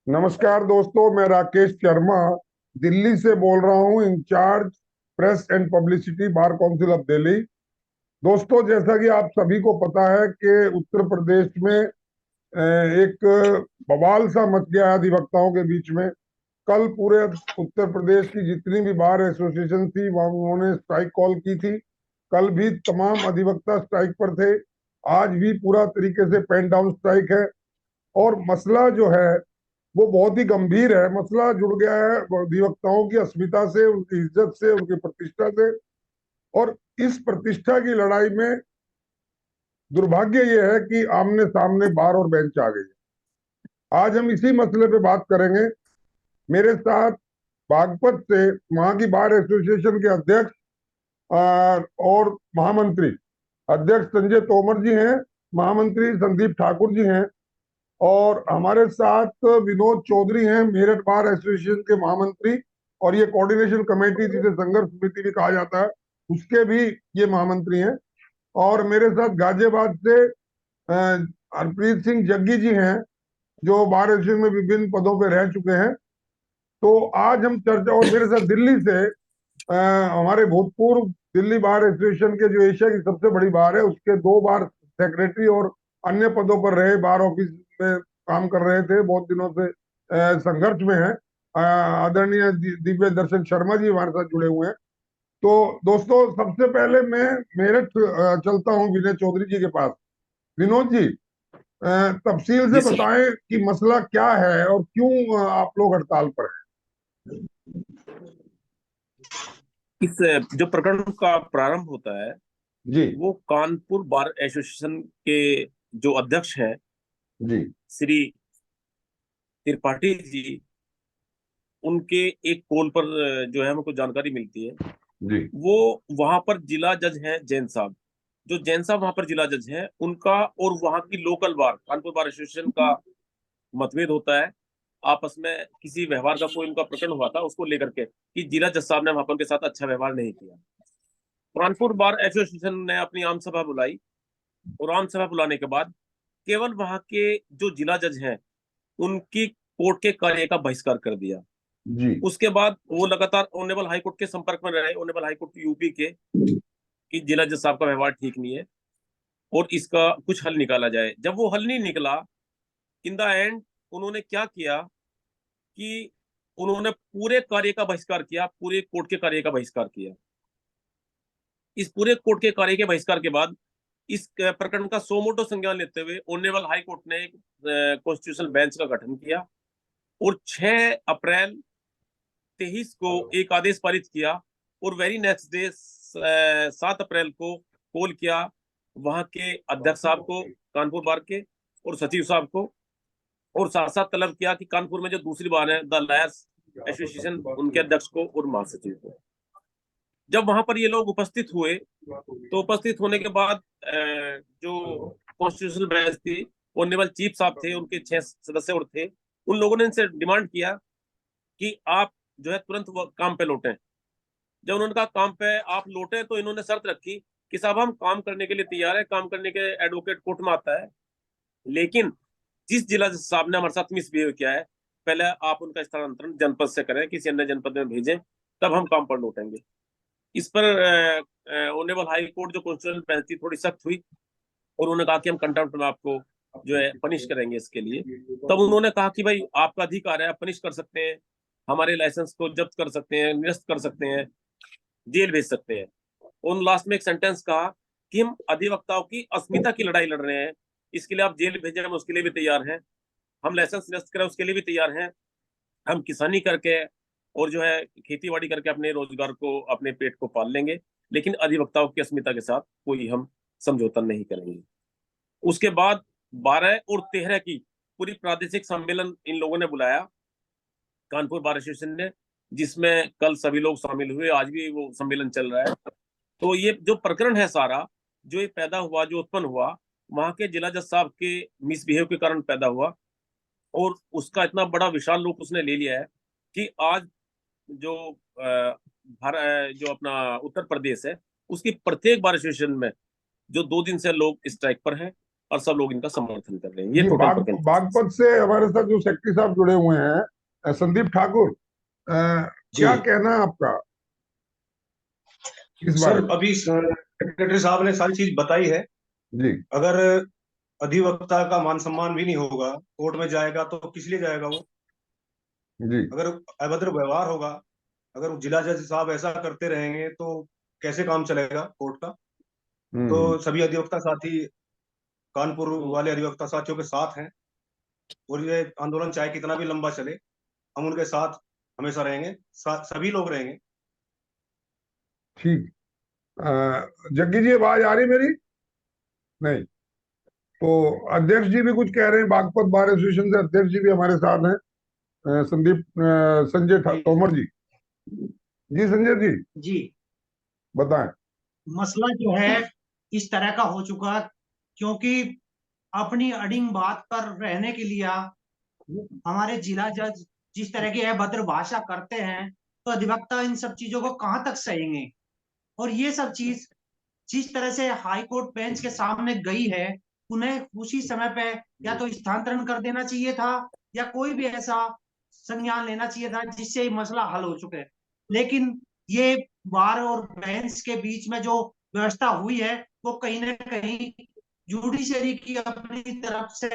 नमस्कार दोस्तों, मैं राकेश शर्मा दिल्ली से बोल रहा हूं, incharge press and publicity bar council of Delhi. दोस्तों, जैसा कि आप सभी को पता है कि उत्तर प्रदेश में एक बवाल सा मच गया है अधिवक्ताओं के बीच में। कल पूरे उत्तर प्रदेश की जितनी भी बार एसोसिएशन थी वहां उन्होंने स्ट्राइक कॉल की थी। कल भी तमाम अधिवक्ता स्ट्राइक पर थे। आज भी पूरा तरीके से पेन डाउन स्ट्राइक है। और मसला जो है वो बहुत ही गंभीर है। मसला जुड़ गया है अधिवक्ताओं की अस्मिता से, उनकी इज्जत से, उनकी प्रतिष्ठा से। और इस प्रतिष्ठा की लड़ाई में दुर्भाग्य यह है कि आमने सामने बार और बेंच आ गई है। आज हम इसी मसले पे बात करेंगे। मेरे साथ बागपत से वहां की बार एसोसिएशन के अध्यक्ष और महामंत्री अध्यक्ष संजय तोमर जी हैं। महामंत्री संदीप ठाकुर जी हैं। और हमारे साथ विनोद चौधरी हैं, मेरठ बार एसोसिएशन के महामंत्री। और ये कोऑर्डिनेशन कमेटी जिसे संघर्ष समिति भी कहा जाता है, उसके भी ये महामंत्री हैं। और मेरे साथ गाजियाबाद से हरप्रीत सिंह जग्गी जी हैं, जो बार एसोसिएशन में विभिन्न पदों पर रह चुके हैं। तो आज हम चर्चा, और मेरे साथ दिल्ली से हमारे भूतपूर्व दिल्ली बार एसोसिएशन के, जो एशिया की सबसे बड़ी बार है, उसके 2 बार सेक्रेटरी और अन्य पदों पर रहे, बार ऑफिस में काम कर रहे थे, बहुत दिनों से संघर्ष में है। आदरणीय दिव्य दर्शन शर्मा जी हमारे साथ जुड़े हुए हैं। तो दोस्तों, सबसे पहले मैं मेरठ चलता हूं विनय चौधरी जी के पास। विनोद जी, तफसील से जी सर। बताएं कि मसला क्या है और क्यों आप लोग हड़ताल पर इस जो प्रकरण का प्रारंभ होता है हैं। जी। वो कानपुर बार एसोसिएशन के जो अध्यक्ष हैं जी। श्री त्रिपाठी जी, उनके एक कॉल पर जो है हमको जानकारी मिलती है। जी। वो वहां पर जिला जज हैं जैन साहब। जो जैन साहब वहां पर जिला जज हैं, उनका और वहां की लोकल बार कानपुर बार एसोसिएशन का मतभेद होता है। आपस में किसी व्यवहार का कोई उनका प्रकरण हुआ था, उसको लेकर के कि जिला जज साहब ने वहां पर उनके साथ अच्छा व्यवहार नहीं किया। कानपुर बार एसोसिएशन ने अपनी आम सभा बुलाई और आम सभा बुलाने के बाद केवल वहां के जो जिला जज हैं उनकी कोर्ट के कार्य का बहिष्कार कर दिया। जी। उसके बाद वो लगातार ऑनरेबल हाई कोर्ट के संपर्क में रहे, ऑनरेबल हाई कोर्ट यूपी के, कि जिला जज साहब का व्यवहार ठीक नहीं है और इसका कुछ हल निकाला जाए। जब वो हल नहीं निकला, इन द एंड उन्होंने क्या किया कि उन्होंने पूरे कार्य का बहिष्कार किया, पूरे कोर्ट के कार्य का बहिष्कार किया। इस पूरे कोर्ट के कार्य के बहिष्कार के बाद इस प्रकरण का सोमोटो संज्ञान लेते हुए ऑनरेबल हाई कोर्ट ने एक कॉन्स्टिट्यूशनल बेंच का गठन किया और 6 अप्रैल 23 को एक आदेश पारित किया। और वेरी नेक्स्ट डे 7 अप्रैल को कॉल किया वहां के अध्यक्ष साहब को, कानपुर बार के, और सचिव साहब को, और साथ साथ तलब किया कि कानपुर में जो दूसरी बार है द लायर्स एसोसिएशन, उनके अध्यक्ष को और महासचिव को। जब वहां पर ये लोग उपस्थित हुए तो उपस्थित होने के बाद जो कॉन्स्टिट्यूशनल बेंच थी, ऑनरेबल चीफ साहब थे, उनके 6 सदस्य और थे, उन लोगों ने इनसे डिमांड किया कि आप जो है तुरंत काम पे लौटें। जब उन्होंने कहा काम पे आप लौटे, तो इन्होंने शर्त रखी कि साहब हम काम करने के लिए तैयार है, काम करने के एडवोकेट कोर्ट में आता है, लेकिन जिस जिला जज साहब ने हमारे साथ मिसबिहेव किया है, पहले आप उनका स्थानांतरण जनपद से करें, किसी अन्य जनपद में भेजें, तब हम काम पर लौटेंगे। इस पर ऑनरेबल हाई कोर्ट जो कॉन्स्टिट्यूशनल बेंच थी थोड़ी सख्त हुई और उन्होंने कहा कि हम कंटेम्प्ट में आपको जो है पनिश करेंगे इसके लिए। तब उन्होंने कहा कि भाई आपका अधिकार है, आप पनिश कर सकते हैं, हमारे लाइसेंस को जब्त कर सकते हैं, निरस्त कर सकते हैं, जेल भेज सकते हैं। उन लास्ट में एक सेंटेंस कहा कि हम अधिवक्ताओं की अस्मिता की लड़ाई लड़ रहे हैं, इसके लिए आप जेल भेजें हम उसके लिए भी तैयार हैं, हम लाइसेंस निरस्त करें उसके लिए भी तैयार हैं, हम किसानी करके और जो है खेती बाड़ी करके अपने रोजगार को, अपने पेट को पाल लेंगे, लेकिन अधिवक्ताओं की अस्मिता के साथ कोई हम समझौता नहीं करेंगे। उसके बाद 12 और 13 की पूरी प्रादेशिक सम्मेलन इन लोगों ने बुलाया, कानपुर बार एसोसिएशन ने, जिसमें कल सभी लोग शामिल हुए, आज भी वो सम्मेलन चल रहा है। तो ये जो प्रकरण है सारा, जो ये पैदा हुआ, जो उत्पन्न हुआ, वहां के जिला जज साहब के मिसबिहेव के कारण पैदा हुआ और उसका इतना बड़ा विशाल रूप उसने ले लिया है कि आज जो जो अपना उत्तर प्रदेश है, उसकी प्रत्येक बार एसोसिएशन में जो 2 दिन से लोग स्ट्राइक पर हैं और सब लोग इनका समर्थन कर रहे हैं। ये जी, टोटल पर बागपत से हमारे साथ जो सेक्रेटरी साहब जुड़े हुए हैं, संदीप ठाकुर, क्या जी कहना है आपका इस बारे सर, में? अभी सेक्रेटरी साहब ने सारी चीज बताई है। जी अगर अधिवक्ता का मान सम्मान भी नहीं होगा, कोर्ट में जाएगा तो किस लिए जाएगा वो? जी। अगर अभद्र व्यवहार होगा, अगर जिला जज साहब ऐसा करते रहेंगे तो कैसे काम चलेगा कोर्ट का? तो हम्म। सभी अधिवक्ता साथी कानपुर वाले अधिवक्ता साथियों के साथ हैं, और ये आंदोलन चाहे कितना भी लंबा चले, हम उनके साथ हमेशा रहेंगे, सभी लोग रहेंगे। ठीक। जग्गी जी, आवाज आ रही मेरी? नहीं? तो अध्यक्ष जी भी कुछ कह रहे हैं, बागपत बार एसोसिएशन से अध्यक्ष जी भी हमारे साथ हैं, संजय जी तोमर जी। जी संजय जी, जी, बताएं। मसला जो है इस तरह का हो चुका, क्योंकि अपनी अडिंग बात पर रहने के लिए हमारे जिला जज जिस तरह की अभद्र भाषा करते हैं, तो अधिवक्ता इन सब चीजों को कहां तक सहेंगे। और ये सब चीज जिस तरह से हाई कोर्ट बेंच के सामने गई है, उन्हें उसी समय पे या तो स्थानांतरण कर देना चाहिए था, या कोई भी ऐसा संज्ञान लेना चाहिए था जिससे ये मसला हल हो चुके। लेकिन ये बार और बेंच के बीच में जो व्यवस्था हुई है, वो कहीं ना कहीं जुडिशरी की अपनी तरफ से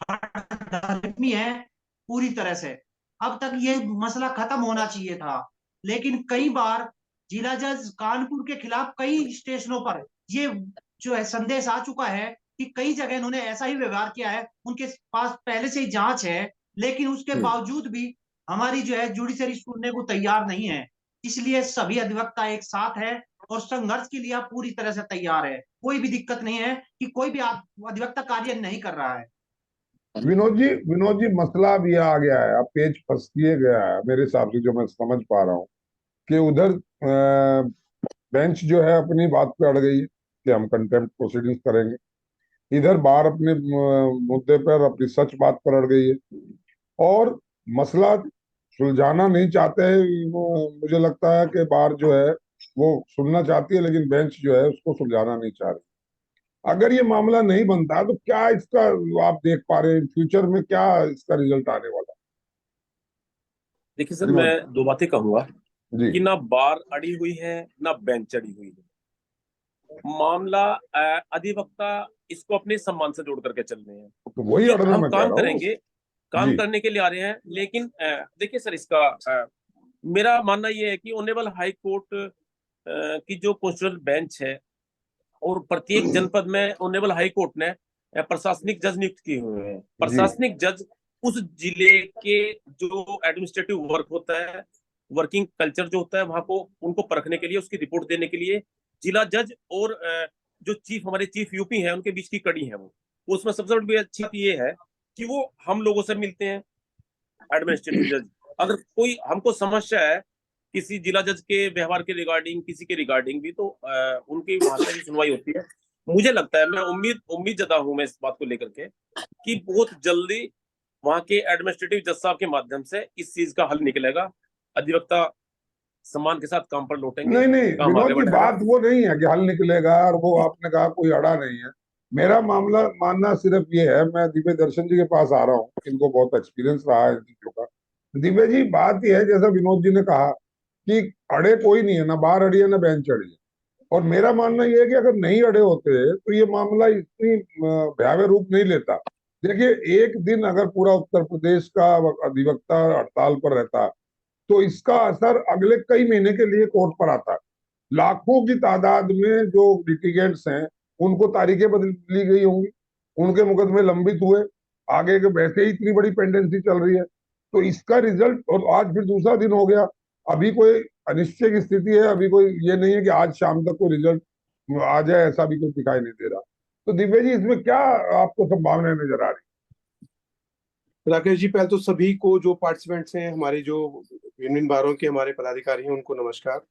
धर्मी है पूरी तरह से। अब तक ये मसला खत्म होना चाहिए था, लेकिन कई बार जिला जज कानपुर के खिलाफ कई स्टेशनों पर ये जो है संदेश आ चुका है कि कई जगह इन्होंने ऐसा ही व्यवहार किया है, उनके पास पहले से ही जांच है, लेकिन उसके बावजूद भी हमारी जो है जुडिशरी सुनने को तैयार नहीं है। इसलिए सभी अधिवक्ता एक साथ है और संघर्ष के लिए पूरी तरह से तैयार है। कोई भी दिक्कत नहीं है कि कोई भी अधिवक्ता कार्य नहीं कर रहा है। विनोद जी, मसला अब ये आ गया है, अब पेच फंस दिए गया है मेरे हिसाब से, जो मैं समझ पा रहा हूँ कि उधर बेंच जो है अपनी बात पे अड़ गई है कि हम कंटेम्प्ट प्रोसीडिंग्स करेंगे, इधर बार अपने मुद्दे पर अपनी सच बात पर अड़ गई है, और मसला सुलझाना नहीं चाहते हैं। मुझे लगता है कि बार जो है वो सुनना चाहती है, लेकिन बेंच जो है उसको सुलझाना नहीं चाह रही। अगर ये मामला नहीं बनता तो क्या इसका आप देख पा रहे हैं फ्यूचर में, क्या इसका रिजल्ट आने वाला? देखिए सर, मैं विनोद दो बातें कहूंगा जी। कि ना बार अड़ी हुई है ना बेंच अड़ी हुई है। मामला अधिवक्ता इसको अपने सम्मान से जोड़ करके चल रहे हैं तो वही कि अड़ना हम मैं कह काम रहा हूँ। करेंगे, काम जी करने के लिए आ रहे हैं। लेकिन देखिए सर, इसका मेरा मानना यह है कि ऑनरेबल हाई कोर्ट की जो कॉन्स्टिट्यूशनल बेंच है, और प्रत्येक जनपद में ऑनरेबल हाई कोर्ट ने प्रशासनिक जज नियुक्त किए हुए हैं। जी प्रशासनिक जज उस जिले के जो एडमिनिस्ट्रेटिव वर्क होता है, वर्किंग कल्चर जो होता है वहां को उनको परखने के लिए, उसकी रिपोर्ट देने के लिए जिला जज और जो चीफ हमारे चीफ यूपी हैं उनके बीच की कड़ी है वो। उसमें सबसे बड़ी अच्छी बात ये है कि वो हम लोगों से मिलते हैं, एडमिनिस्ट्रेटिव जज। अगर कोई हमको समस्या है किसी जिला जज के व्यवहार के रिगार्डिंग, किसी के रिगार्डिंग भी, तो उनकी वहां से भी सुनवाई होती है। मुझे लगता है, मैं उम्मीद जता हूं मैं इस बात को लेकर के कि बहुत जल्दी वहां के एडमिनिस्ट्रेटिव जज साहब के माध्यम से इस चीज का हल निकलेगा। अधिवक्ता सम्मान के साथ काम पर लौटेंगे, नहीं नहीं काम विनोद आगे जी, बढ़ेगा। बात वो नहीं है कि हल निकलेगा, और वो आपने कहा कोई अड़ा नहीं है। मेरा मामला मानना सिर्फ ये है, मैं दिव्य दर्शन जी के पास आ रहा हूँ, इनको बहुत एक्सपीरियंस रहा है इन चीजों का। दिव्य जी, बात यह है जैसा विनोद जी ने कहा कि अड़े कोई नहीं है, ना बार अड़ी है ना बेंच अड़ी है। और मेरा मानना यह है कि अगर नहीं अड़े होते तो ये मामला इतनी भयावह रूप नहीं लेता। देखिए, एक दिन अगर पूरा उत्तर प्रदेश का अधिवक्ता हड़ताल पर रहता तो इसका असर अगले कई महीने के लिए कोर्ट पर आता है। लाखों की तादाद में जो लिटिगेंट्स हैं उनको तारीखें बदली गई होंगी, उनके मुकदमे लंबित हुए, आगे के वैसे ही इतनी बड़ी पेंडेंसी चल रही है। तो इसका रिजल्ट, और आज फिर दूसरा दिन हो गया, अभी कोई अनिश्चय की स्थिति है, अभी कोई ये नहीं है कि आज शाम तक कोई रिजल्ट आ जाए, ऐसा भी कोई दिखाई नहीं दे रहा। तो दिव्य जी, इसमें क्या आपको संभावनाएं नजर आ रही? राकेश जी, पहले तो सभी को जो पार्टिसिपेंट्स हैं, हमारे जो यूनियन बारों के हमारे पदाधिकारी हैं, उनको नमस्कार।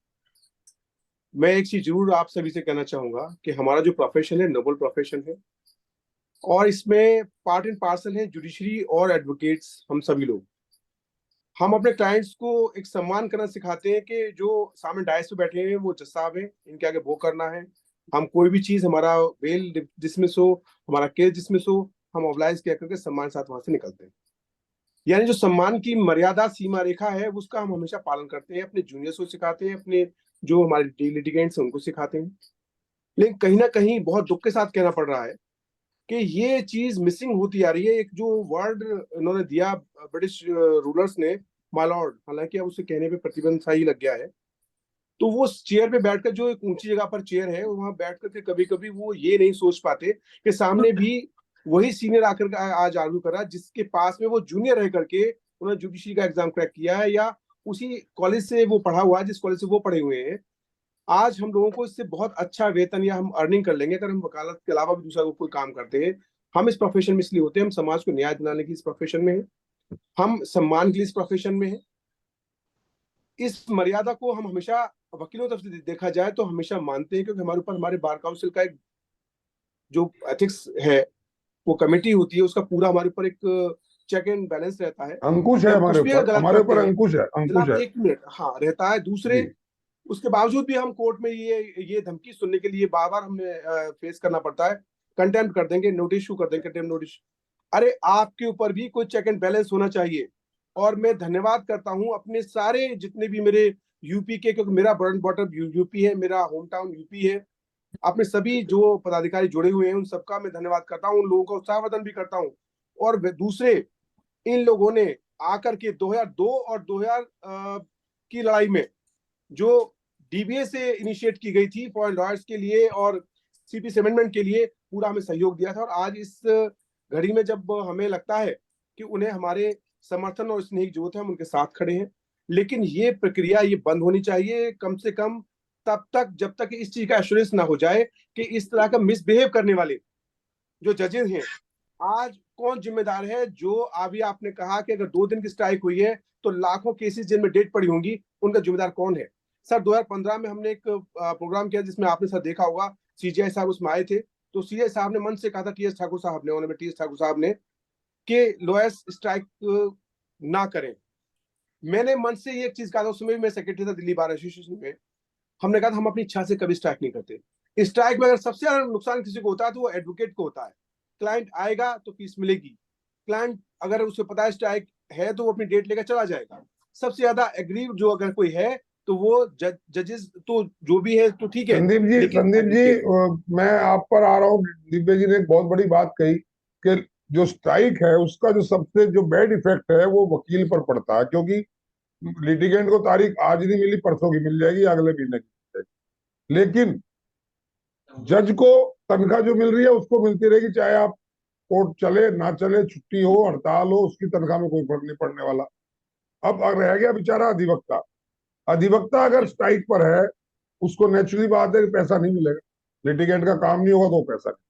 मैं एक चीज जरूर आप सभी से कहना चाहूंगा कि हमारा जो प्रोफेशन है नोबल प्रोफेशन है, और इसमें पार्ट एंड पार्सल है जुडिशरी और एडवोकेट्स। हम सभी लोग हम अपने क्लाइंट्स को एक सम्मान करना सिखाते हैं कि जो सामने डायस पे बैठे हैं वो जज साहब हैं, इनके आगे वो करना है, हम कोई भी चीज, हमारा बेल डिसमिस हो, हमारा केस डिसमिस हो, हम ऑब्लाइज कह करके सम्मान के साथ वहां से निकलते हैं। यानी जो सम्मान की मर्यादा सीमा रेखा है उसका हम हमेशा पालन करते हैं, अपने जूनियर्स को सिखाते हैं, अपने जो हमारे लिटिगेंट्स हैं उनको सिखाते हैं। लेकिन कहीं ना कहीं बहुत दुख के साथ कहना पड़ रहा है कि ये चीज मिसिंग होती आ रही है। एक जो वर्ड इन्होंने दिया ब्रिटिश रूलर्स ने, माय लॉर्ड, हालांकि अब उसे कहने पे प्रतिबंध सा ही लग गया है, तो वो चेयर पे बैठकर, जो एक ऊंची जगह पर चेयर है वहां बैठ करके कभी कभी वो ये नहीं सोच पाते कि सामने भी वही सीनियर आकर आज आर्ग्यू कर रहा है जिसके पास में वो जूनियर रह करके उन्होंने जुडिशरी का एग्जाम क्रैक किया है, या उसी कॉलेज से वो पढ़ा हुआ है जिस कॉलेज से वो पढ़े हुए हैं। आज हम लोगों को इससे बहुत अच्छा वेतन या हम अर्निंग कर लेंगे अगर हम वकालत के अलावा भी दूसरा कोई काम करते हैं। हम इस प्रोफेशन में इसलिए होते हैं, हम समाज को न्याय दिलाने की इस प्रोफेशन में है, हम सम्मान के लिए इस प्रोफेशन में है। इस मर्यादा को हम हमेशा वकीलों तरफ से देखा जाए तो हमेशा मानते हैं, क्योंकि हमारे ऊपर हमारे बार काउंसिल का एक जो एथिक्स है, वो कमेटी होती है, उसका पूरा हमारे ऊपर एक चेक एंड बैलेंस रहता है अंकुश कि है हम हमारे कुछ भी अगर ऊपर, गलत हमारे करते ऊपर हैं। अंकुश है, अंकुश जनाब है। एक मिनट, हाँ रहता है। दूसरे, जी उसके बावजूद भी हम कोर्ट में ये धमकी सुनने के लिए बार बार हमें फेस करना पड़ता है। कंटेम्प्ट कर देंगे, नोटिस इशू कर देंगे, कंटेम्प्ट नोटिस। अरे आपके ऊपर भी कोई चेक एंड बैलेंस होना चाहिए। और मैं धन्यवाद करता हूं अपने सारे जितने भी मेरे यूपी के, क्योंकि मेरा बर्न बॉटम यूपी है, मेरा होम टाउन यूपी है, अपने सभी जो पदाधिकारी जुड़े हुए हैं उन सबका मैं धन्यवाद करता हूं, उन लोगों का उत्साहवर्धन भी करता हूं। और दूसरे, इन लोगों ने आकर के 2002 और 2000 की लड़ाई में जो डीबीए से इनिशिएट की गई थी फॉर लॉयर्स के लिए और सीपीसी अमेंडमेंट के लिए, पूरा हमें सहयोग दिया था। और आज इस घड़ी में जब हमें लगता है कि उन्हें हमारे समर्थन और स्नेह की जरूरत है, हम उनके साथ खड़े हैं। लेकिन ये प्रक्रिया ये बंद होनी चाहिए कम से कम तब तक जब तक इस चीज का एश्योरेंस ना हो जाए कि इस तरह का मिसबिहेव करने वाले जो जजेस हैं, आज कौन जिम्मेदार है। जो अभी आपने कहा कि अगर 2 दिन की स्ट्राइक हुई है तो लाखों केसेस जिनमें डेट पड़ी होंगी, उनका जिम्मेदार कौन है। सर 2015 में हमने एक प्रोग्राम किया जिसमें आपने सर देखा होगा, सीजीआई साहब उसमें आए थे। तो सीजीआई साहब ने मन से कहा था, टीएस ठाकुर साहब ने, उन्होंने टीएस ठाकुर साहब ने, कि लोएस्ट स्ट्राइक ना करें। मैंने मन से ये एक चीज कहा था, उसमें भी मैं सेक्रेटरी था दिल्ली बार एसोसिएशन में। हमने कहा था हम अपनी इच्छा से कभी स्ट्राइक नहीं करते। स्ट्राइक में अगर सबसे ज्यादा नुकसान किसी को होता है तो वो एडवोकेट को होता है। क्लाइंट आएगा तो फीस मिलेगी, क्लाइंट अगर उसे पता है स्ट्राइक है तो वो अपनी डेट लेकर चला जाएगा। सबसे ज्यादा एग्री जो अगर कोई है तो वो जजेस, तो जो भी है तो ठीक है, लेकिन संदीप जी मैं आप पर आ रहा हूँ। दिव्या जी ने एक बहुत बड़ी बात कही कि जो स्ट्राइक है उसका जो सबसे जो बैड इफेक्ट है वो वकील पर पड़ता है, क्योंकि लिटिगेंट को तारीख आज नहीं मिली, परसों की मिल जाएगी, अगले महीने की मिल जाएगी। लेकिन जज को तनख्वाह जो मिल रही है उसको मिलती रहेगी, चाहे आप कोर्ट चले ना चले, छुट्टी हो हड़ताल हो, उसकी तनख्वाह में कोई फर्क नहीं पड़ने वाला। अब रह गया बेचारा अधिवक्ता। अधिवक्ता अगर स्ट्राइक पर है, उसको नेचुरली बात है कि पैसा नहीं मिलेगा, लिटिगेंट का काम नहीं होगा तो पैसा नहीं।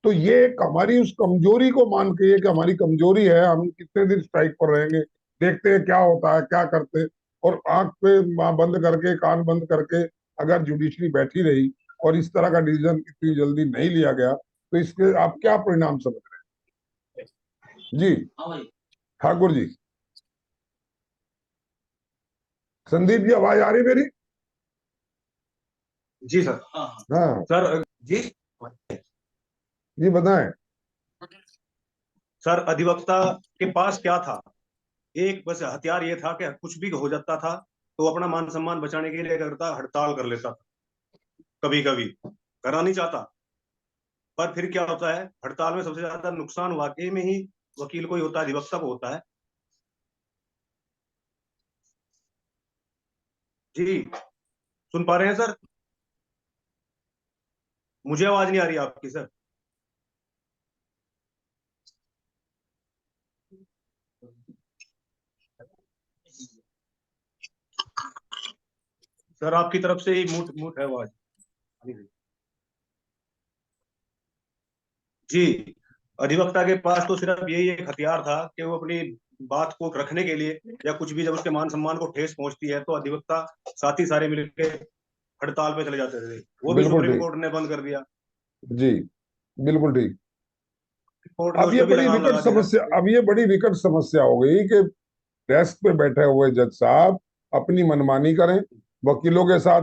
तो ये एक हमारी उस कमजोरी को मान के, ये कि हमारी कमजोरी है, हम कितने दिन स्ट्राइक पर रहेंगे, देखते हैं क्या होता है, क्या करते हैं। और आंख पे बंद करके, कान बंद करके अगर जुडिशरी बैठी रही और इस तरह का डिसीजन इतनी जल्दी नहीं लिया गया, तो इसके आप क्या परिणाम समझ रहे हैं? जी ठाकुर जी। संदीप जी आवाज आ रही मेरी? जी सर। हाँ सर जी जी बताएं। सर, अधिवक्ता के पास क्या था? एक बस हथियार ये था कि कुछ भी हो जाता था तो अपना मान सम्मान बचाने के लिए करता, हड़ताल कर लेता था। कभी कभी करना नहीं चाहता, पर फिर क्या होता है, हड़ताल में सबसे ज्यादा नुकसान वाकई में ही वकील को ही होता है, अधिवक्ता को होता है। जी सुन पा रहे हैं सर? मुझे आवाज नहीं आ रही आपकी सर। सर आपकी तरफ से ही मूट मूट है आवाज। जी, अधिवक्ता के पास तो सिर्फ यही एक हथियार था कि वो अपनी बात को रखने के लिए, या कुछ भी जब उसके मान सम्मान को ठेस पहुंचती है तो अधिवक्ता साथी सारे मिलकर हड़ताल पे चले जाते थे। वो भी बिल्कुल सुप्रीम ठीक। कोर्ट ने बंद कर दिया। जी बिल्कुल ठीक। कोर्ट ने अब उस ये पर भी बड़ी लगाम विकट लगा दिया। समस्या, अब ये बड़ी विकट समस्या हो गई कि डेस्क पे बैठे हुए जज साहब अपनी मनमानी करें, वकीलों के साथ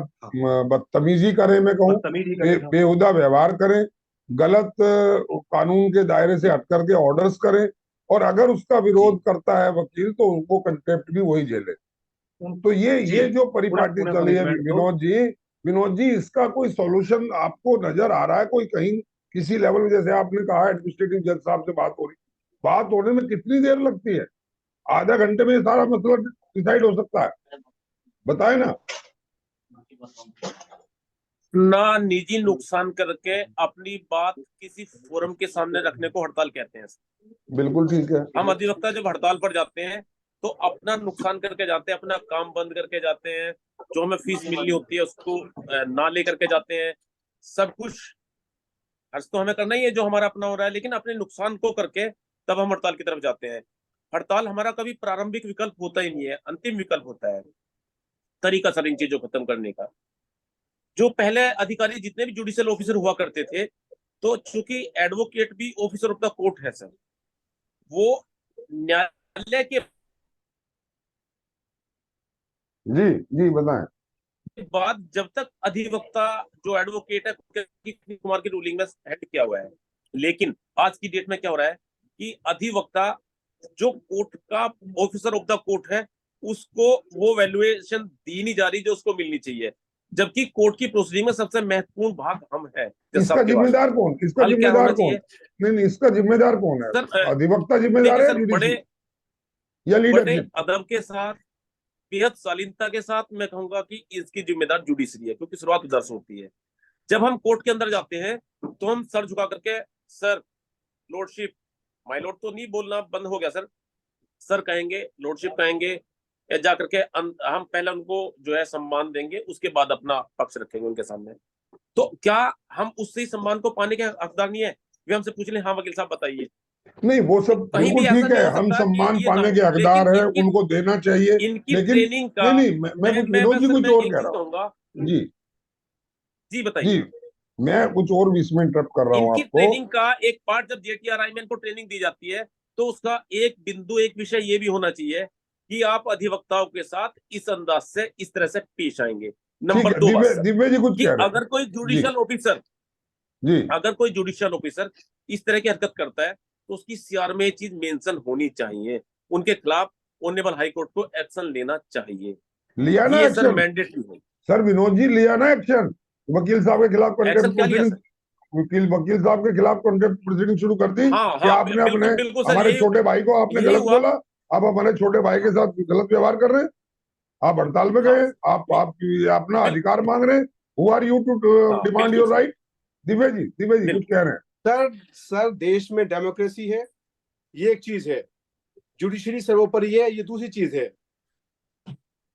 बदतमीजी करें, मैं कहूँ बदतमीजी करे। बेहुदा व्यवहार करें, गलत कानून के दायरे से हट करके ऑर्डर्स करें, और अगर उसका विरोध करता है वकील तो उनको कंटेम्प्ट भी वही झेले। तो ये जो परिपाटी पूरा चली है punishment विनोद जी, इसका कोई सॉल्यूशन आपको नजर आ रहा है कोई कहीं किसी लेवल में? जैसे आपने कहा एडमिनिस्ट्रेटिव जज साहब से बात होने में कितनी देर लगती है? आधा घंटे में ये सारा मसला डिसाइड हो सकता है, बताए ना। ना निजी नुकसान करके अपनी बात किसी फोरम के सामने रखने को हड़ताल कहते हैं। बिल्कुल ठीक है। हम अधिवक्ता जब हड़ताल पर जाते हैं तो अपना नुकसान करके जाते हैं, अपना काम बंद करके जाते हैं, जो हमें फीस मिलनी होती है उसको ना लेकर के जाते हैं, सब कुछ खर्च तो हमें करना ही है जो हमारा अपना हो रहा है, लेकिन अपने नुकसान को करके तब हम हड़ताल की तरफ जाते हैं। हड़ताल हमारा कभी प्रारंभिक विकल्प होता ही नहीं है, अंतिम विकल्प होता है, तरीका सर इन चीजों को खत्म करने का। जो पहले अधिकारी जितने भी जुडिशियल ऑफिसर हुआ करते थे, तो चूंकि एडवोकेट भी ऑफिसर ऑफ द कोर्ट है सर, वो न्यायालय के जी बताएं। बाद जब तक अधिवक्ता जो एडवोकेट है किशोर कुमार की रूलिंग में हेड किया हुआ है, लेकिन आज की डेट में क्या हो रहा है कि अधिवक्ता जो कोर्ट का ऑफिसर ऑफ द कोर्ट है उसको वो वैल्यूएशन दी नहीं जा रही जो उसको मिलनी चाहिए, जबकि कोर्ट की प्रोसीडिंग में सबसे महत्वपूर्ण भाग हम है। इसका जिम्मेदार कौन? इसका जिम्मेदार कौन? नहीं, इसका जिम्मेदार कौन है? अधिवक्ता जिम्मेदार है बड़े या लीडरशिप? अदब के साथ, बेहद शालीनता के साथ मैं कहूंगा कि इसकी जिम्मेदार जुडिशरी है, क्योंकि शुरुआत उधर से होती है। जब हम कोर्ट के अंदर जाते हैं तो हम सर झुका करके सर लॉर्डशिप, माय लॉर्ड तो नहीं बोलना बंद हो गया सर कहेंगे, लॉर्डशिप कहेंगे, या जा करके हम पहले उनको जो है सम्मान देंगे, उसके बाद अपना पक्ष रखेंगे उनके सामने। तो क्या हम उससे सम्मान को पाने के हकदार नहीं है? वे हमसे पूछ ले, हाँ वकील साहब बताइए। नहीं, वो सब बिल्कुल ठीक है, हम सम्मान पाने के हकदार है, उनको देना चाहिए, इनकी लेकिन ट्रेनिंग का नहीं, मैं कुछ विनोद जी कुछ और कह रहा हूँ। जी बताइए। मैं कुछ और भी इसमें इंटरप्ट कर रहा हूँ इनकी आपको। ट्रेनिंग का एक पार्ट जब जेटीआरआई को ट्रेनिंग दी जाती है तो उसका एक बिंदु, एक विषय ये भी होना चाहिए कि आप अधिवक्ताओं के साथ इस अंदाज से, इस तरह से पेश आएंगे। नंबर 2, दिव्य जी कुछ कह रहे हैं। अगर कोई जुडिशियल ऑफिसर अगर कोई जुडिशियल ऑफिसर इस तरह की हरकत करता है तो उसकी सीआर में ये चीज मेंशन होनी चाहिए, उनके खिलाफ ऑनरेबल हाई कोर्ट को एक्शन लेना चाहिए। लिया ना ये एक्शन? सर मैंडेटरी है सर विनोद जी, लिया ना एक्शन? वकील साहब के खिलाफ कंटेम्प्ट प्रोसीडिंग, वकील साहब के खिलाफ कंटेम्प्ट प्रोसीडिंग शुरू कर दी कि आपने अपने हमारे छोटे भाई को आपने गलत बोला, आप हमारे छोटे भाई के साथ गलत व्यवहार कर रहे हैं, आप हड़ताल में गए, आप अपना अधिकार मांग रहे हैं। Who are you to demand your right? Divya ji कुछ कह रहे हैं। सर देश में डेमोक्रेसी है, ये एक चीज है, जुडिशरी सर्वोपरि है, ये दूसरी चीज है।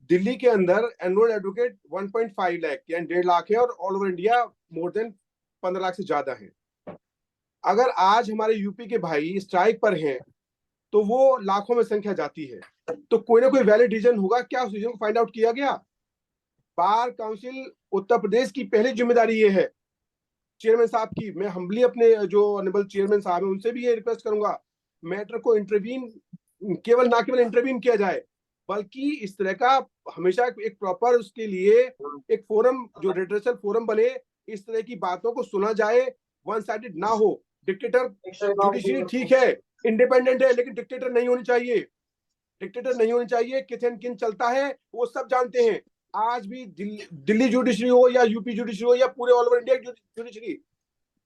दिल्ली के अंदर एनरोल्ड एडवोकेट 1.5 लाख यानी 1.5 लाख है, और all over India more than 15 lakh से ज्यादा है। अगर आज हमारे यूपी के भाई स्ट्राइक पर हैं तो वो लाखों में संख्या जाती है, तो कोई ना कोई वैलिड रीजन होगा। क्या उस रीजन को फाइंड आउट किया गया? बार काउंसिल उत्तर प्रदेश की पहली जिम्मेदारी ये है, चेयरमैन साहब की, मैं हम्बली अपने जो ऑनरेबल चेयरमैन साहब है उनसे भी ये रिक्वेस्ट करूंगा, मैटर को इंटरवीन केवल इंटरवीन किया जाए, बल्कि इस तरह का हमेशा एक प्रॉपर उसके लिए एक फोरम, जो रिड्रेसल फोरम बने, इस तरह की बातों को सुना जाए, वन साइडेड ना हो। डिक्टेटर जुडिशरी ठीक है, इंडिपेंडेंट है, लेकिन डिक्टेटर नहीं होनी चाहिए, डिक्टेटर नहीं होनी चाहिए। किथन किन चलता है वो सब जानते हैं। आज भी दिल्ली जुडिशरी हो या यूपी जुडिशरी हो या पूरे ऑल ओवर इंडिया जुडिशरी,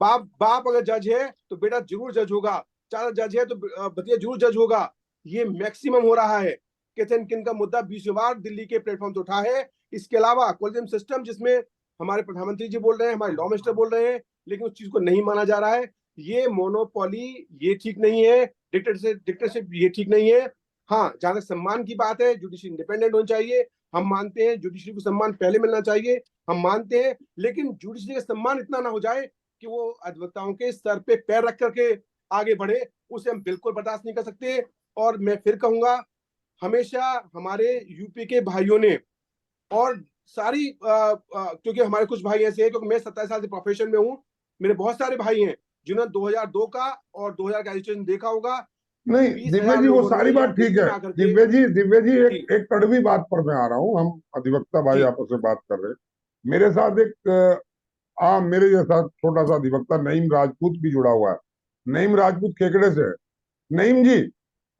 बाप अगर जज है तो बेटा जरूर जज होगा, चाचा जज है तो भतीजा जरूर जज होगा। ये मैक्सिमम हो रहा है। किथन किन का मुद्दा 20 बार दिल्ली के प्लेटफॉर्म से उठा है। इसके अलावा कोलिजियम सिस्टम, जिसमें हमारे प्रधानमंत्री जी बोल रहे हैं, हमारे लॉ मिनिस्टर बोल रहे हैं, लेकिन उस चीज को नहीं माना जा रहा है। ये मोनोपोली, ये ठीक नहीं है। डिक्टेटरशिप, ये ठीक नहीं है। हाँ, जहां तक सम्मान की बात है, जुडिशरी इंडिपेंडेंट होनी चाहिए, हम मानते हैं। जुडिशरी को सम्मान पहले मिलना चाहिए, हम मानते हैं, लेकिन जुडिशरी का सम्मान इतना ना हो जाए कि वो अधिवक्ताओं के सर पे पैर रख करके आगे बढ़े, उसे हम बिल्कुल बर्दाश्त नहीं कर सकते। और मैं फिर कहूंगा, हमेशा हमारे यूपी के भाइयों ने, और सारी क्योंकि हमारे कुछ भाई ऐसे हैं, क्योंकि मैं 27 साल से प्रोफेशन में हूँ, मेरे बहुत सारे भाई हैं जिन्होंने 2002 का और 2000 का एजुकेशन देखा होगा। नहीं 20,000 दिव्य जी, वो लोगों सारी ने बात यहाँ ठीक दिल्ली है। में आकर के दिव्य जी जी एक कड़वी बात पर मैं आ रहा हूँ। हम अधिवक्ता भाई जी आपस में बात कर रहे हैं। मेरे साथ एक मेरे जैसा छोटा सा अधिवक्ता नईम राजपूत भी जुड़ा हुआ है। नईम राजपूत खेकड़े से है। नईम जी,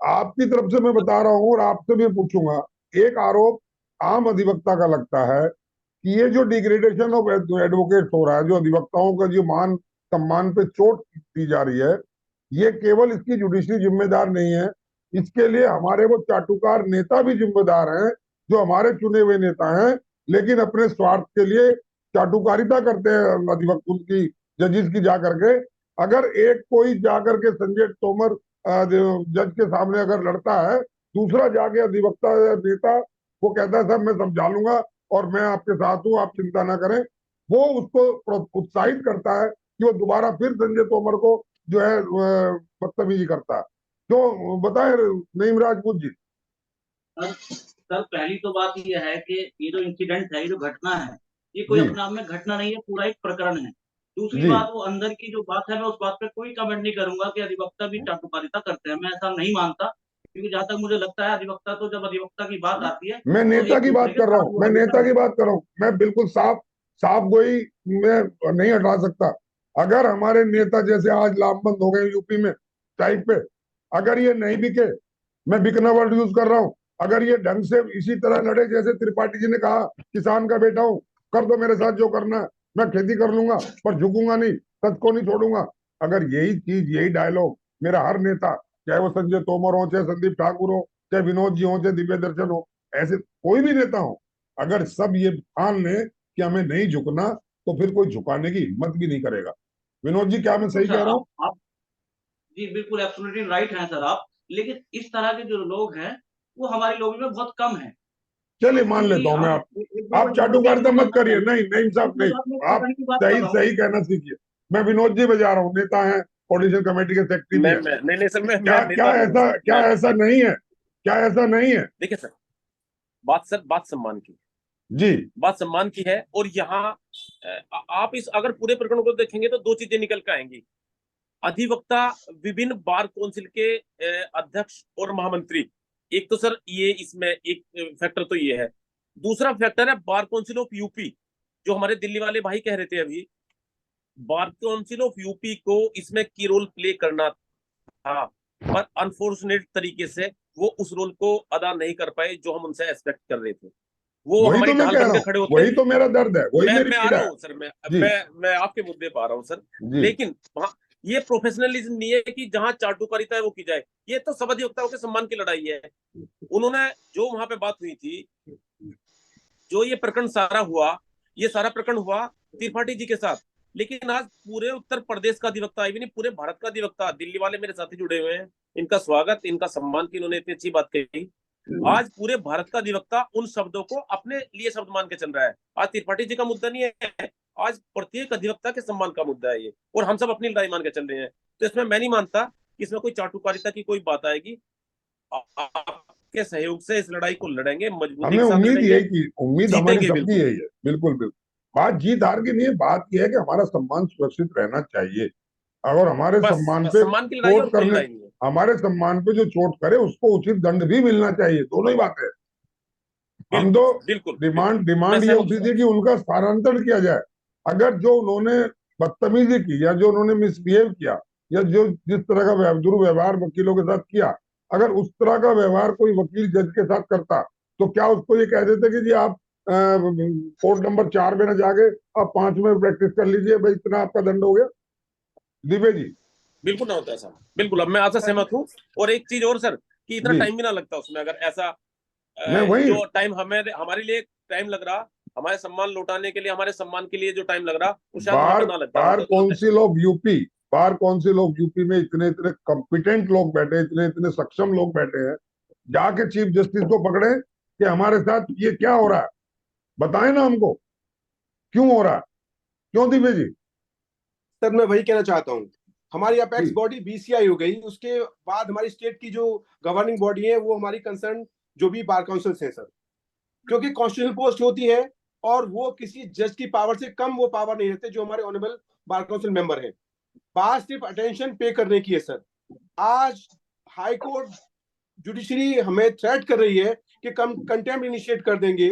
आपकी तरफ से मैं बता रहा हूँ और आपसे भी पूछूंगा। एक आरोप आम अधिवक्ता का लगता है कि ये जो डिग्रेडेशन ऑफ एडवोकेट हो रहा है, जो अधिवक्ताओं का जो मान सम्मान पे चोट दी जा रही है, ये केवल इसकी जुडिशरी जिम्मेदार नहीं है। इसके लिए हमारे वो चाटुकार नेता भी जिम्मेदार हैं, जो हमारे चुने हुए नेता हैं, लेकिन अपने स्वार्थ के लिए चाटुकारिता करते हैं अधिवक्त उनकी जजिस की जा करके। अगर एक कोई जाकर के संजय तोमर जज के सामने अगर लड़ता है, दूसरा जाके अधिवक्ता नेता वो कहता है साहब मैं समझा लूंगा और मैं आपके साथ हूं, आप चिंता ना करें, वो उसको उत्साहित करता है कि वो दोबारा फिर संजय तोमर को जो है बदतमीजी करता है। तो बताए नईम राजपूत जी। सर पहली तो बात यह है कि ये जो इंसिडेंट है, ये जो घटना है, ये कोई जी अपने आप में घटना नहीं है, पूरा एक प्रकरण है। दूसरी जी बात, वो अंदर की जो बात है, मैं उस बात पे कोई कमेंट नहीं करूंगा कि अधिवक्ता भी चाटुकारिता करते हैं। मैं ऐसा नहीं मानता, क्योंकि जहां तक मुझे लगता है, अधिवक्ता तो जब अधिवक्ता की बात आती है मैं तो नेता एक की बात दूसरे के कर रहा साथ हूँ, वो मैं नेता हमेशा की बात कर रहा हूँ। मैं बिल्कुल साफ साफ गोई मैं नहीं हटा सकता। अगर हमारे नेता जैसे आज लामबंद हो गए यूपी में टाइप पे, अगर ये नहीं बिके, मैं बिकना वर्ड यूज कर रहा हूँ, अगर ये ढंग से इसी तरह लड़े जैसे त्रिपाठी जी ने कहा, किसान का बेटा हूं, कर दो मेरे साथ जो करना है, मैं खेती कर लूंगा पर झुकूंगा नहीं, सच को नहीं छोड़ूंगा। अगर यही चीज, यही डायलॉग मेरा हर नेता, चाहे वो संजय तोमर हो, चाहे संदीप ठाकुर हो, चाहे विनोद जी हो, चाहे दिव्य दर्शन हो, ऐसे कोई भी नेता हो, अगर सब ये ठान ले कि हमें नहीं झुकना, तो फिर कोई झुकाने की हिम्मत भी नहीं करेगा। विनोद जी, क्या मैं बिल्कुल सही सर। कह रहा हूँ? आप जी बिल्कुल एब्सोल्युटली राइट हैं सर आप। लेकिन इस तरह के जो लोग हैं, वो हमारे लोगों में बहुत कम है। चलिए मान क्योंकि लेता हूँ मैं। आप आप एक दो आप वर्ड मुझे चाटुकारिता आपको मत मानना करिए। चाहिए। नहीं नहीं साहब, दूसरी नहीं। बात, मैं एक आप प्रकरण की बात कर सही रहा हूँ। सही कहना सीखिए। मैं विनोद जी बजा रहा हूँ, नेता है, ऑडिशन कमेटी के सेक्रेटरी भी है। मैं नहीं सर, मैं क्या क्या नेता नहीं हूँ ऐसा, सर। क्या ऐसा नहीं है? क्या ऐसा नहीं है? देखिए सर, बात सम्मान की, जी बात सम्मान की है। और यहाँ आप इस अगर पूरे प्रकरण को देखेंगे तो दो चीजें निकल के आएंगी। अधिवक्ता विभिन्न बार काउंसिल के अध्यक्ष और महामंत्री, एक तो सर ये इसमें एक फैक्टर तो ये है। दूसरा फैक्टर है बार काउंसिल ऑफ यूपी, जो हमारे दिल्ली वाले भाई कह रहे थे अभी। बार काउंसिल ऑफ यूपी को इसमें की रोल प्ले करना था, पर अनफॉर्चुनेट तरीके से वो उस रोल को अदा नहीं कर पाए जो हम उनसे एक्सपेक्ट कर रहे थे। वो वही हमारी तो मैं ढाल कह बन रहा के हूँ, खड़े होते। वही तो मेरा दर्द है, वही मेरी मैं आ पीड़ा रहा है। हूँ सर, जी मैं आपके मुद्दे पर आ रहा हूँ सर। जी लेकिन वहां ये प्रोफेशनलिज्म नहीं है कि जहां चाटुकारिता है वो की जाए। ये तो सब अधिवक्ताओं के सम्मान की लड़ाई है। उन्होंने जो वहां पे बात हुई थी, जो ये प्रकरण सारा हुआ, ये सारा प्रकरण हुआ त्रिपाठी जी के साथ। लेकिन आज पूरे उत्तर प्रदेश का अधिवक्ता, आई नहीं पूरे भारत का अधिवक्ता, दिल्ली वाले मेरे साथी जुड़े हुए हैं, इनका स्वागत, इनका सम्मान की इन्होंने इतनी अच्छी बात कही। आज पूरे भारत का अधिवक्ता उन शब्दों को अपने लिए शब्द मान के चल रहा है। आज त्रिपाठी जी का मुद्दा नहीं है, आज प्रत्येक अधिवक्ता के सम्मान का मुद्दा है ये, और हम सब अपनी लड़ाई मान के चल रहे हैं। तो इसमें मैं नहीं मानता कि इसमें कोई चाटुकारिता की कोई बात आएगी। आपके सहयोग से इस लड़ाई को लड़ेंगे, मजबूती हमें के साथ उम्मीद लड़ेंगे, यही की, उम्मीद हमारी जीतेंगे सबकी बिल्कुल। यही है। बिल्कुल बिल्कुल। बात जीत हार की नहीं है, बात यह है कि हमारा सम्मान सुरक्षित रहना चाहिए। अगर हमारे बस सम्मान बस पे सम्मान की लड़ाई है और चोट कोई करने, लड़ाई नहीं है। हमारे सम्मान पे जो चोट करे उसको उचित दंड भी मिलना चाहिए। दोनों ही बातें। हम तो बिल्कुल बिल्कुल बिल्कुल, डिमांड मैं डिमांड ये सहमत उठी हूँ। थी कि उनका स्थानांतरण किया जाए। अगर जो उन्होंने बदतमीजी की, या जो उन्होंने मिसबिहेव किया, या जो जिस तरह का दुर्व्यवहार वकीलों के साथ किया, अगर उस तरह का व्यवहार कोई वकील जज के साथ करता, तो क्या उसको ये कह देते कि जी आप कोर्ट नंबर 4 में ना जाके आप 5 में प्रैक्टिस कर लीजिए, भाई इतना आपका दंड हो गया। दिव्य जी। बिल्कुल ना होता ऐसा, बिल्कुल। अब मैं आपसे सहमत हूँ। और एक चीज और सर, कि इतना जी टाइम भी ना लगता उसमें, अगर ऐसा मैं वही, जो टाइम हमें हमारे लिए टाइम लग रहा, हमारे सम्मान लौटाने के लिए, हमारे सम्मान के लिए जो टाइम लग रहा, वो शायद वहां बार पे ना लगता बार होता जो council of UP, bar council of UP में इतने इतने कॉम्पिटेंट लोग बैठे, इतने इतने सक्षम लोग बैठे हैं, जाके चीफ जस्टिस को पकड़े कि हमारे साथ ये क्या हो रहा है, बताएं ना हमको क्यों हो रहा है। क्यों दिव्य जी? सर मैं वही कहना चाहता हूँ। हमारी अपेक्स जी बॉडी बीसीआई हो गई, उसके बाद हमारी स्टेट की जो गवर्निंग बॉडी है वो हमारी कंसर्न जो भी बार काउंसिल है सर, क्योंकि कॉन्स्टिट्यूशनल पोस्ट होती है और वो किसी जज की पावर से कम वो पावर नहीं रहते जो हमारे ऑनरेबल बार काउंसिल मेंबर है। बात सिर्फ अटेंशन पे करने की है सर। आज हाई कोर्ट जुडिशरी हमें थ्रेट कर रही है कि कंटेम्प्ट इनिशिएट कर देंगे,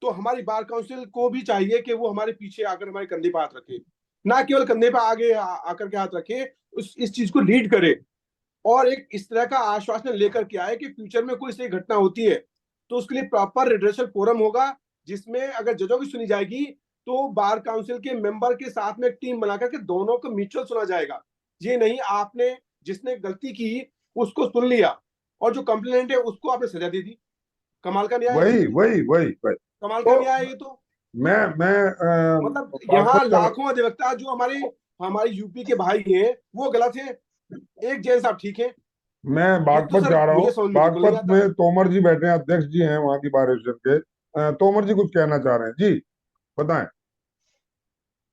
तो हमारी बार काउंसिल को भी चाहिए कि वो हमारे पीछे आकर हमारे कंधे पर हाथ रखे, ना केवल कंधे पर आगे आकर के हाथ रखे, इस चीज को लीड करे और एक इस तरह का आश्वासन लेकर के आए कि फ्यूचर में कोई सही घटना होती है तो उसके लिए प्रॉपर रिड्रेसल फोरम होगा, जिसमें अगर जजों की सुनी जाएगी तो बार काउंसिल के मेंबर के साथ में एक टीम बनाकर के दोनों को म्यूचुअल सुना जाएगा। ये नहीं आपने जिसने गलती की उसको सुन लिया और जो कंप्लेनेंट है उसको आपने सजा दे दी। कमाल का न्याय है, वही वही वही वही कमाल तो का न्याय है ये तो। मैं मतलब बात यहाँ कर- लाखों अधिवक्ता जो हमारे यूपी के भाई हैं वो गलत है, एक जैन साहब ठीक है। मैं ये तो बागपत सर जा रहा हूँ। मुझे समझ में बिल्कुल नहीं बागपत आता। में तोमर जी बैठे हैं, अध्यक्ष जी हैं वहां की बार एसोसिएशन के। तोमर जी कुछ कहना चाह रहे हैं जी, बताएं।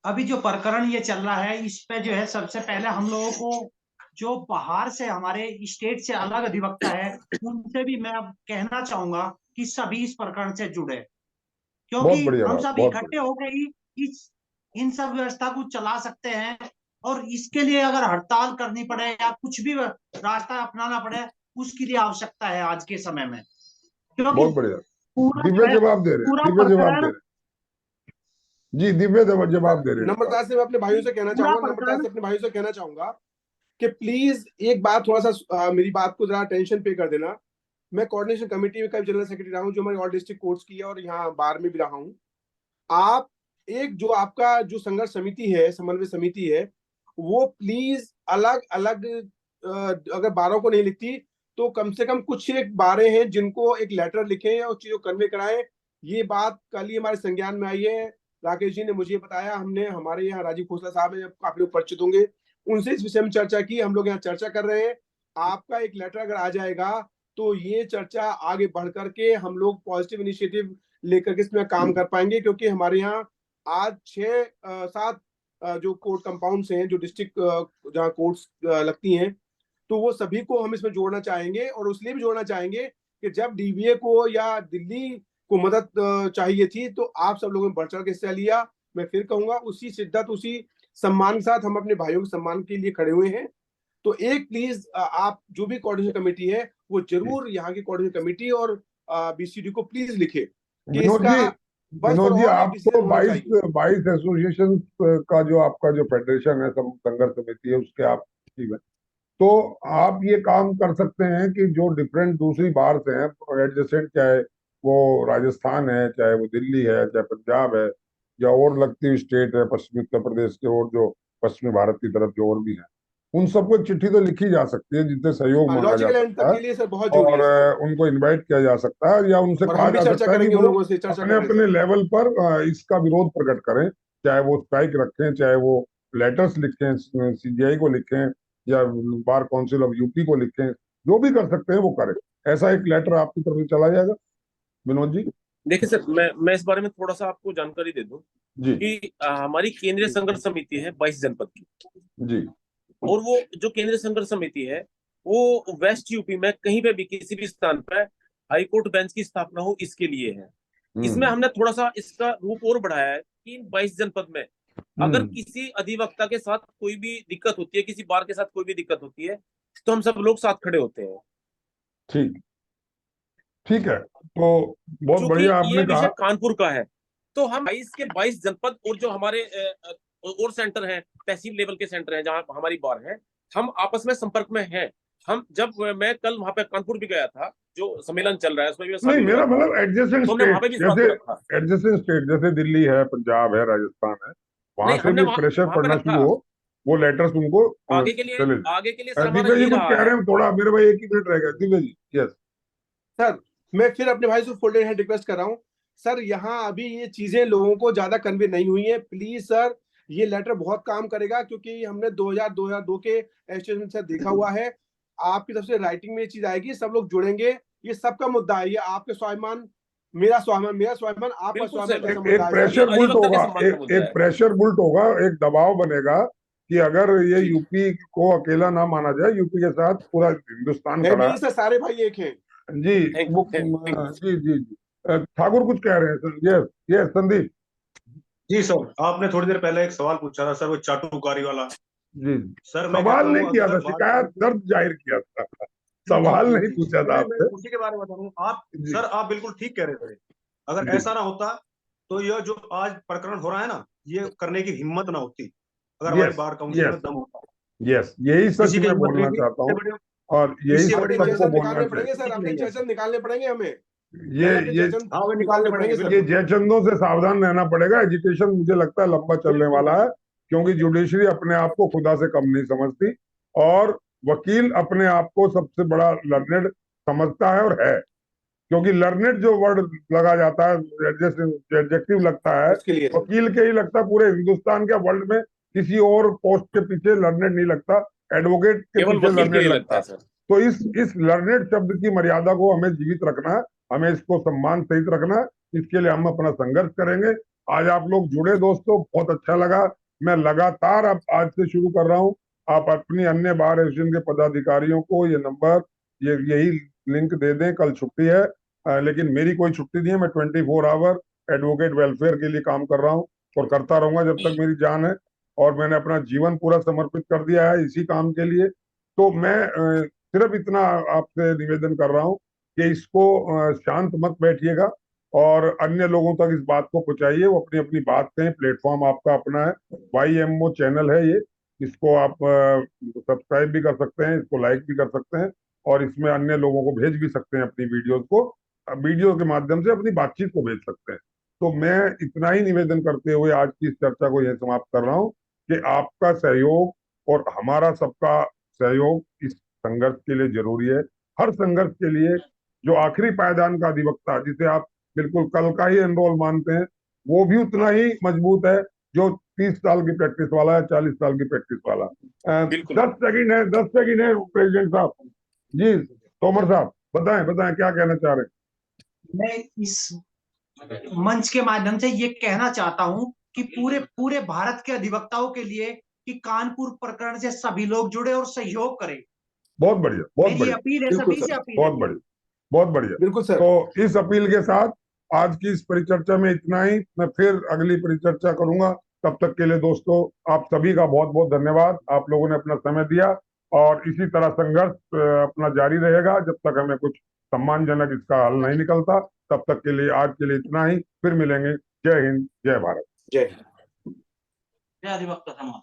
अभी जो प्रकरण ये चल रहा है इस पे जो है सबसे पहले हम लोगों को जो बाहर से हमारे स्टेट से अलग अधिवक्ता है उनसे भी मैं अब कहना चाहूंगा कि सभी इस प्रकरण से जुड़े, बहुत क्योंकि बढ़िया हम बात, सब बहुत इकट्ठे होकर ही इन सब व्यवस्था को चला सकते हैं। और इसके लिए अगर हड़ताल करनी पड़े या कुछ भी रास्ता अपनाना पड़े उसकी लिए आवश्यकता है आज के समय में, क्योंकि बहुत बढ़िया। पूरा जो दिव्य है जवाब दे रहे हैं, पूरा दिव्य जवाब दे प्रकरण रहे हैं जी, दिव्य जवाब दे रहे हैं। नम्रता से मैं अपने भाइयों से कहना पूरा चाहूंगा, नम्रता प्रकरण से अपने भाइयों से कहना चाहूंगा कि प्लीज एक बात थोड़ा सा मेरी बात को जरा टेंशन पे कर देना। मैं कोऑर्डिनेशन कमेटी में कभी जनरल सेक्रेटरी रहा हूँ जो हमारी ऑल डिस्ट्रिक्ट कोर्ट्स की है और यहाँ बार में भी रहा हूँ। आप एक जो आपका जो संघर्ष समिति है, समन्वय समिति है, वो प्लीज अलग अलग अगर बारों को नहीं लिखती तो कम से कम कुछ एक बारें हैं जिनको एक लेटर लिखें और चीजों कन्वे कराएं। ये बात कल ही हमारे संज्ञान में आई है, राकेश जी ने मुझे बताया, हमने हमारे यहाँ राजीव खोसला साहब है, आप लोग परिचित होंगे, उनसे इस विषय में चर्चा की, हम लोग यहाँ चर्चा कर रहे हैं। आपका एक लेटर अगर आ जाएगा तो ये चर्चा आगे बढ़ करके हम लोग पॉजिटिव इनिशिएटिव लेकर के इसमें काम कर पाएंगे, क्योंकि हमारे यहाँ आज 6-7 जो कोर्ट कंपाउंड्स हैं, जो डिस्ट्रिक्ट जहाँ कोर्ट्स लगती हैं, तो वो सभी को हम इसमें जोड़ना चाहेंगे और उसलिए भी जोड़ना चाहेंगे कि जब डीबीए को या दिल्ली को मदद चाहिए थी तो आप सब लोगों ने बढ़ चढ़ के हिस्सा लिया। मैं फिर कहूंगा उसी शिद्दत उसी सम्मान के साथ हम अपने भाइयों के सम्मान के लिए खड़े हुए हैं। तो एक प्लीज आप जो भी कोऑर्डिनेशन कमेटी है वो जरूर यहाँ की कोऑर्डिनेशन कमेटी और बीसीडी को प्लीज लिखे कि विनोद इसका जी, बस फॉर विनोद जी, ऑल एक आप डिसीजन तो होना 22 चाहिए। 22 एसोसिएशन का जो आपका जो फेडरेशन है, संघर्ष समिति है, उसके आप सचिव हैं। तो आप ये काम कर सकते हैं कि जो डिफरेंट दूसरी बार से हैं एडजेसेंट, चाहे वो राजस्थान है, चाहे वो दिल्ली है, चाहे पंजाब है, या और लगती हुई स्टेट है पश्चिमी उत्तर प्रदेश के, और जो पश्चिमी भारत की तरफ जो और भी है, उन सबको एक चिट्ठी तो लिखी जा सकती है जिनसे सहयोग मांगा जा लॉजिकल सकता एंटर है के लिए सर बहुत जरूरी और है सर, उनको इनवाइट किया जा सकता है, या उनसे और कहा हम भी जा चर्चा सकता है कि करेंगे उन वो लोगों से, चर्चा अपने करेंगे अपने सर। लेवल पर इसका विरोध प्रकट करें, चाहे वो स्ट्राइक रखें, चाहे वो लेटर्स लिखें, सीजीआई को लिखें, या बार काउंसिल ऑफ यूपी को लिखें, जो भी कर सकते हैं वो करें। ऐसा एक लेटर आपकी तरफ से चला जाएगा विनोद जी? देखिए सर, मैं इस बारे में थोड़ा सा आपको जानकारी दे दूं जी कि हमारी केंद्रीय संघर्ष समिति है 22 जनपद की, जी और वो जो केंद्रीय संघर्ष समिति है वो वेस्ट यूपी में कहीं पे भी किसी भी स्थान पर हाईकोर्ट बेंच की स्थापना हो इसके लिए है। इसमें हमने थोड़ा सा इसका रूप और बढ़ाया है कि 22 जनपद में अगर किसी अधिवक्ता के साथ कोई भी दिक्कत होती है, किसी बार के साथ कोई भी दिक्कत होती है, तो हम सब लोग साथ खड़े होते हैं। ठीक ठीक है, तो बहुत चूंकि बढ़िया ये आपने विषय कहा। कानपुर का है, तो हम 22 के 22 जनपद और जो हमारे और सेंटर हैं, तहसील लेवल के सेंटर हैं जहां हमारी बार है, हम आपस में संपर्क में हैं। हम जब मैं कल वहां पे कानपुर भी गया था, जो सम्मेलन चल रहा है उसमें भी नहीं, शामिल हुआ मेरा था, मतलब एडजेसेंट तो हमने वहां स्टेट, पे भी इस बात जैसे को रखा। एडजेसेंट स्टेट जैसे दिल्ली है, पंजाब है, राजस्थान है, वहां नहीं, से हमने भी प्रेशर वहां पे पड़ना रखा। शुरू हो, वो लेटर्स उनको चले। आगे के लिए सर हमारा दिव्य जी यही कुछ रहा कह है। रहे हैं, थोड़ा मेरे भाई, एक ही मिनट रहेगा दिव्य जी। यस सर मैं फिर अपने भाई से फोल्डेड हैंड रिक्वेस्ट कर रहा हूँ सर, यहाँ अभी ये चीजें लोगों को ज्यादा कन्वे नहीं हुई है, प्लीज सर ये लेटर बहुत काम करेगा, क्योंकि हमने 2002 के एस्टिमेशन से देखा हुआ है, आपकी तरफ से राइटिंग में ये चीज आएगी, सब लोग जुड़ेंगे, ये सबका मुद्दा है, ये आपके स्वाभिमान, मेरा स्वाभिमान, आपका बिल्कुल सर, स्वाभिमान का एक मुद्दा है सर। प्रेशर बुल्ट अधिवक्ता के होगा, सम्मान का मुद्दा एक है। प्रेशर बुल्ट होगा, एक दबाव बनेगा कि अगर ये जी। यूपी को अकेला ना माना जाए, यूपी के साथ पूरा हिंदुस्तान है खड़ा नहीं सर, सारे भाई एक हैं। है जी। थैंक वो थैंक जी जी जी ठाकुर कुछ कह रहे हैं sir. Yes yes Sandeep ji sir, आपने थोड़ी देर पहले एक सवाल पूछा था सर, वो चाटुकारी वाला। जी। सर मैं सवाल कहता नहीं हूँ किया अगर था, बार शिकायत काउंसिल, दर्द जाहिर किया था। सवाल नहीं पूछा था मैं आपसे उसी के बारे में बता रहा हूँ। आप जी। सर आप बिल्कुल ठीक कह रहे थे। अगर जी। ऐसा ना होता तो यह जो आज प्रकरण हो रहा है ना, ये करने की हिम्मत ना होती, अगर Yes, हमारी बार काउंसिल में yes. दम होता। यस, यही सच किसी की मैं हिम्मत नहीं बोलना थी। चाहता इससे हूँ बड़े और यही इससे सच बड़ी अपने सबको जयचंद बोलना निकालने चाहिए। पड़ेंगे सर, अपने नहीं है। जयचंद निकालने पड़ेंगे हमें। ये अपने ये जयचंद हाँ, वे निकालने पड़ेंगे सर। ये जयचंदों से सावधान रहना पड़ेगा। एजुकेशन मुझे लगता है लंबा चलने वाला है, क्योंकि जुडिशरी अपने आप को खुदा से कम नहीं समझती और वकील अपने आप को सबसे बड़ा लर्नेड समझता है और है, क्योंकि लर्नेड जो वर्ड लगा जाता है, एडजेक्टिव लगता है, उसके लिए वकील के ही लगता है। पूरे हिंदुस्तान के वर्ल्ड में किसी और पोस्ट के पीछे लर्नेड नहीं लगता, एडवोकेट के केवल पीछे वकील के लर्नेड लिए लगता लगता है। है सर। तो इस लर्नेड शब्द की मर्यादा को हमें जीवित रखना है, हमें इसको सम्मान सहित रखना है। इसके लिए हम अपना संघर्ष करेंगे। आज आप लोग जुड़े दोस्तों, बहुत अच्छा लगा। मैं लगातार अब आज से शुरू कर रहा हूँ, आप अपनी अन्य बार एसोसिएशन के पदाधिकारियों को ये नंबर, यही लिंक दे दें। कल छुट्टी है, लेकिन मेरी कोई छुट्टी नहीं है। मैं 24 आवर एडवोकेट वेलफेयर के लिए काम कर रहा हूँ और करता रहूंगा जब तक मेरी जान है, और मैंने अपना जीवन पूरा समर्पित कर दिया है इसी काम के लिए। तो मैं सिर्फ इतना आपसे निवेदन कर रहा हूँ कि इसको शांत मत बैठिएगा और अन्य लोगों तक इस बात को पहुंचाइए। वो अपनी अपनी बात कहें, प्लेटफॉर्म आपका अपना है, YMO चैनल है ये, इसको आप सब्सक्राइब भी कर सकते हैं, इसको लाइक भी कर सकते हैं और इसमें अन्य लोगों को भेज भी सकते हैं अपनी वीडियोस को, वीडियो के माध्यम से अपनी बातचीत को भेज सकते हैं। तो मैं इतना ही निवेदन करते हुए आज की इस चर्चा को यह समाप्त कर रहा हूँ कि आपका सहयोग और हमारा सबका सहयोग इस संघर्ष के लिए जरूरी है। हर संघर्ष के लिए जो आखिरी पायदान का अधिवक्ता, जिसे आप बिल्कुल कल का ही एनरोल मानते हैं, वो भी उतना ही मजबूत है जो 30 साल की प्रैक्टिस वाला है, 40 साल की प्रैक्टिस वाला। बिल्कुल। 10 सेकंड है, 10 सेकंड है प्रेसिडेंट साहब जी। तोमर साहब बताएं बताएं क्या कहना चाह रहे हैं। मैं इस मंच के माध्यम से ये कहना चाहता हूं कि पूरे पूरे भारत के अधिवक्ताओं के लिए कि कानपुर प्रकरण से सभी लोग जुड़े और सहयोग करें। बहुत बढ़िया, बहुत मेरी बढ़िया, अपील है, बिल्कुल सभी सर, से अपील है। बहुत बढ़िया, बहुत बढ़िया। बिल्कुल सर। तो इस अपील के साथ आज की इस परिचर्चा में इतना ही। मैं फिर अगली परिचर्चा करूंगा। तब तक के लिए दोस्तों, आप सभी का बहुत बहुत धन्यवाद। आप लोगों ने अपना समय दिया और इसी तरह संघर्ष अपना जारी रहेगा जब तक हमें कुछ सम्मानजनक इसका हल नहीं निकलता। तब तक के लिए आज के लिए इतना ही, फिर मिलेंगे। जय हिंद, जय भारत। जय हिंद। जय अधिवक्ता समाज।